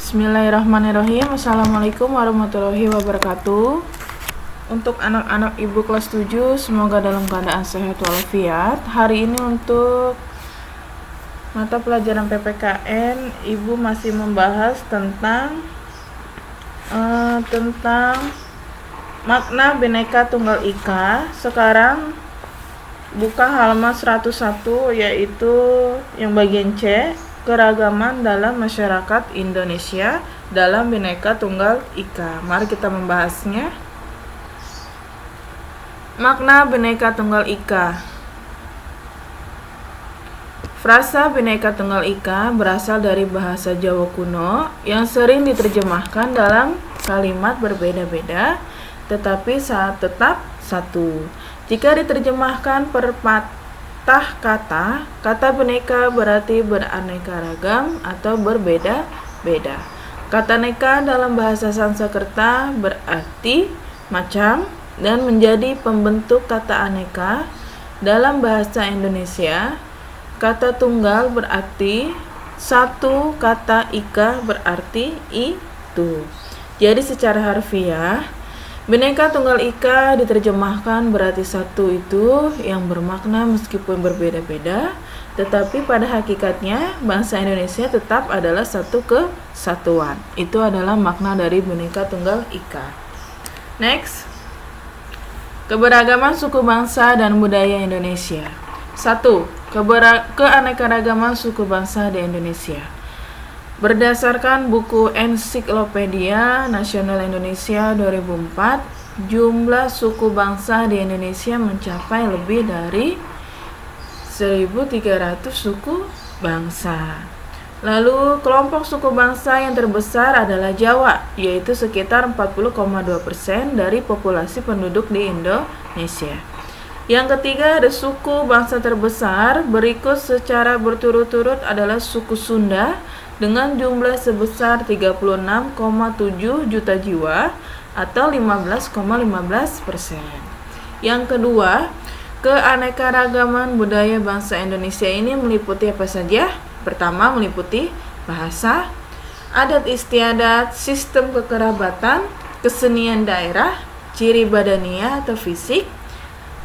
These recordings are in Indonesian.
Bismillahirrahmanirrahim. Assalamualaikum warahmatullahi wabarakatuh. Untuk anak-anak ibu kelas 7, semoga dalam keadaan sehat walafiat. Hari ini untuk mata pelajaran PPKN, ibu masih membahas tentang makna Bhinneka Tunggal Ika. Sekarang buka halaman 101, yaitu yang bagian C, keragaman dalam masyarakat Indonesia dalam Bhinneka Tunggal Ika. Mari kita membahasnya. Makna Bhinneka Tunggal Ika. Frasa Bhinneka Tunggal Ika berasal dari bahasa Jawa kuno yang sering diterjemahkan dalam kalimat berbeda-beda tetapi tetap satu. Jika diterjemahkan per kata bhinneka berarti beraneka ragam atau berbeda-beda. Kata neka dalam bahasa Sanskerta berarti macam dan menjadi pembentuk kata aneka. Dalam bahasa Indonesia, kata tunggal berarti satu, kata ika berarti itu. Jadi secara harfiah, Bhinneka Tunggal Ika diterjemahkan berarti satu itu yang bermakna meskipun berbeda-beda, tetapi pada hakikatnya bangsa Indonesia tetap adalah satu kesatuan. Itu adalah makna dari Bhinneka Tunggal Ika. Next, keberagaman suku bangsa dan budaya Indonesia. 1. Keanekaragaman suku bangsa di Indonesia. Berdasarkan buku Ensiklopedia Nasional Indonesia 2004, jumlah suku bangsa di Indonesia mencapai lebih dari 1.300 suku bangsa. Lalu kelompok suku bangsa yang terbesar adalah Jawa, yaitu sekitar 40,2% dari populasi penduduk di Indonesia. Yang ketiga ada suku bangsa terbesar, berikut secara berturut-turut adalah suku Sunda dengan jumlah sebesar 36,7 juta jiwa atau 15,15%. Yang kedua, keanekaragaman budaya bangsa Indonesia ini meliputi apa saja? Pertama, meliputi bahasa, adat istiadat, sistem kekerabatan, kesenian daerah, ciri badania atau fisik,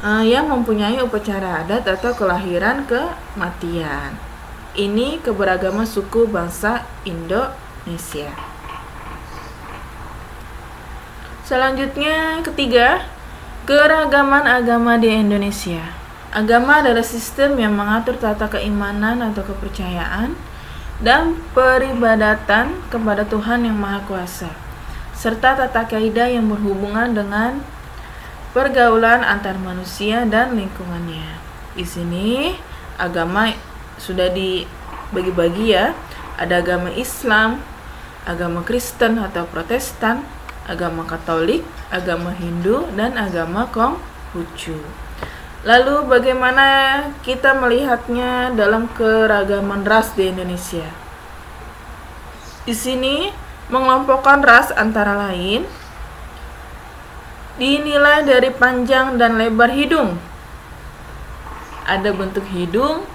yang mempunyai upacara adat atau kelahiran kematian. Ini keberagaman suku bangsa Indonesia. Selanjutnya, ketiga, keragaman agama di Indonesia. Agama adalah sistem yang mengatur tata keimanan atau kepercayaan dan peribadatan kepada Tuhan yang Maha Kuasa, serta tata kaidah yang berhubungan dengan pergaulan antar manusia dan lingkungannya. Di sini agama sudah dibagi-bagi ya. Ada agama Islam, agama Kristen atau Protestan, agama Katolik, agama Hindu, dan agama Konghucu. Lalu bagaimana kita melihatnya dalam keragaman ras di Indonesia? Di sini mengelompokkan ras antara lain dinilai dari panjang dan lebar hidung. Ada bentuk hidung,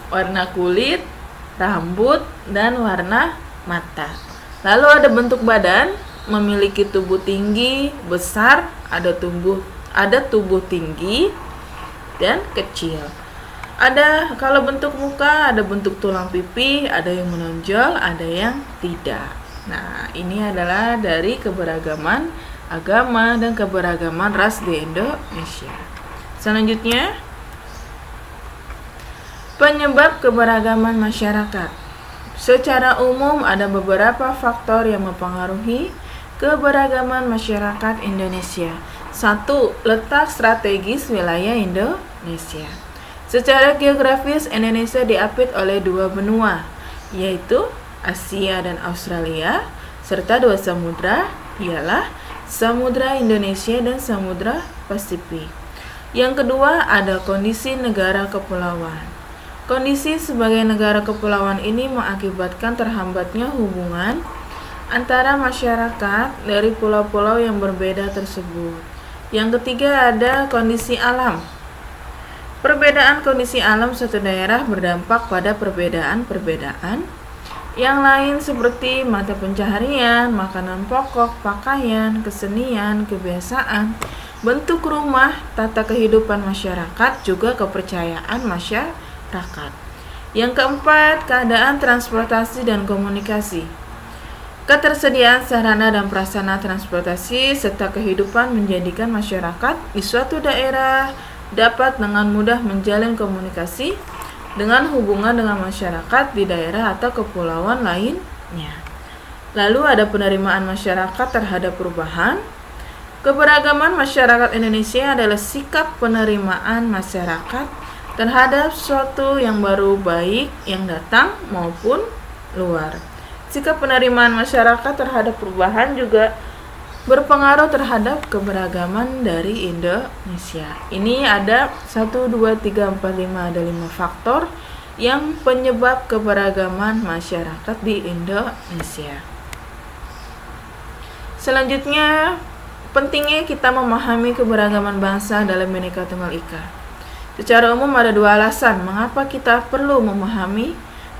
warna kulit, rambut, dan warna mata. Lalu ada bentuk badan, memiliki tubuh tinggi, besar, ada tubuh tinggi dan kecil. Kalau bentuk muka, ada bentuk tulang pipi, ada yang menonjol, ada yang tidak. Nah, ini adalah dari keberagaman agama dan keberagaman ras di Indonesia. Selanjutnya, penyebab keberagaman masyarakat. Secara umum ada beberapa faktor yang mempengaruhi keberagaman masyarakat Indonesia. 1. Letak strategis wilayah Indonesia. Secara geografis, Indonesia diapit oleh dua benua, yaitu Asia dan Australia, serta dua samudra, ialah Samudra Indonesia dan Samudra Pasifik. Yang kedua, ada kondisi negara kepulauan. Kondisi sebagai negara kepulauan ini mengakibatkan terhambatnya hubungan antara masyarakat dari pulau-pulau yang berbeda tersebut. Yang ketiga ada kondisi alam. Perbedaan kondisi alam suatu daerah berdampak pada perbedaan Yang lain seperti mata pencaharian, makanan pokok, pakaian, kesenian, kebiasaan, bentuk rumah, tata kehidupan masyarakat, juga kepercayaan masyarakat. Yang keempat, keadaan transportasi dan komunikasi. Ketersediaan sarana dan prasarana transportasi serta kehidupan menjadikan masyarakat di suatu daerah dapat dengan mudah menjalin komunikasi dengan hubungan dengan masyarakat di daerah atau kepulauan lainnya. Lalu ada penerimaan masyarakat terhadap perubahan. Keberagaman masyarakat Indonesia adalah sikap penerimaan masyarakat terhadap sesuatu yang baru, baik yang datang maupun luar. Sikap penerimaan masyarakat terhadap perubahan juga berpengaruh terhadap keberagaman dari Indonesia. Ini ada 1, 2, 3, 4, 5, ada 5 faktor yang penyebab keberagaman masyarakat di Indonesia. Selanjutnya, pentingnya kita memahami keberagaman bangsa dalam Bhinneka Tunggal Ika. Secara umum ada 2 alasan mengapa kita perlu memahami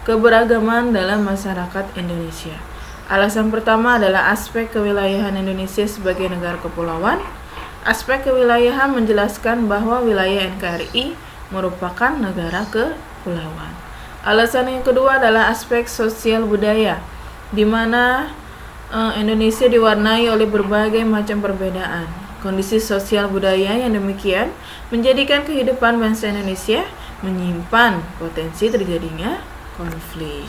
keberagaman dalam masyarakat Indonesia. Alasan pertama adalah aspek kewilayahan Indonesia sebagai negara kepulauan. Aspek kewilayahan menjelaskan bahwa wilayah NKRI merupakan negara kepulauan. Alasan yang kedua adalah aspek sosial budaya, di mana Indonesia diwarnai oleh berbagai macam perbedaan. Kondisi sosial budaya yang demikian menjadikan kehidupan bangsa Indonesia menyimpan potensi terjadinya konflik.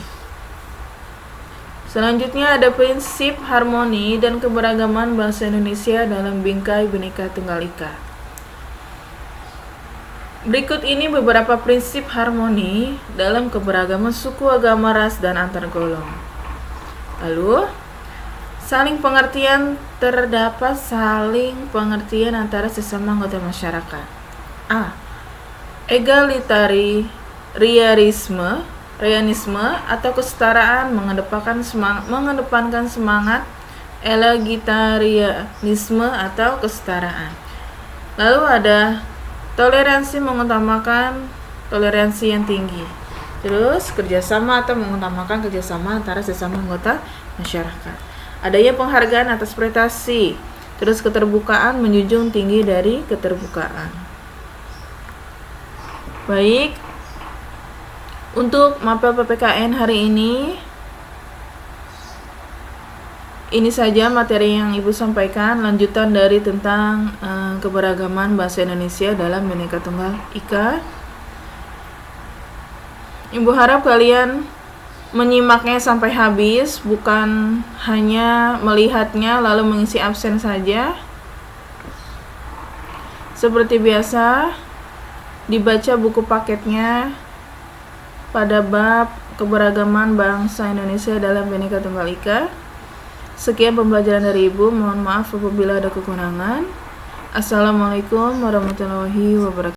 Selanjutnya ada prinsip harmoni dan keberagaman bangsa Indonesia dalam bingkai Bhinneka Tunggal Ika. Berikut ini beberapa prinsip harmoni dalam keberagaman suku, agama, ras, dan antar golong. Lalu, saling pengertian, terdapat saling pengertian antara sesama anggota masyarakat. A. Egalitarianisme atau kesetaraan mengedepankan semangat egalitarianisme atau kesetaraan. Lalu ada toleransi mengutamakan toleransi yang tinggi. Terus kerjasama atau mengutamakan kerjasama antara sesama anggota masyarakat. Adanya penghargaan atas prestasi. Terus keterbukaan, menjunjung tinggi dari keterbukaan. Baik, untuk mapel PPKN hari ini saja materi yang Ibu sampaikan, lanjutan dari tentang keberagaman bahasa Indonesia dalam Bhinneka Tunggal Ika. Ibu harap kalian menyimaknya sampai habis, bukan hanya melihatnya lalu mengisi absen saja. Seperti biasa, dibaca buku paketnya pada bab keberagaman bangsa Indonesia dalam Bhinneka Tunggal Ika. Sekian pembelajaran dari Ibu, mohon maaf apabila ada kekurangan. Assalamualaikum warahmatullahi wabarakatuh.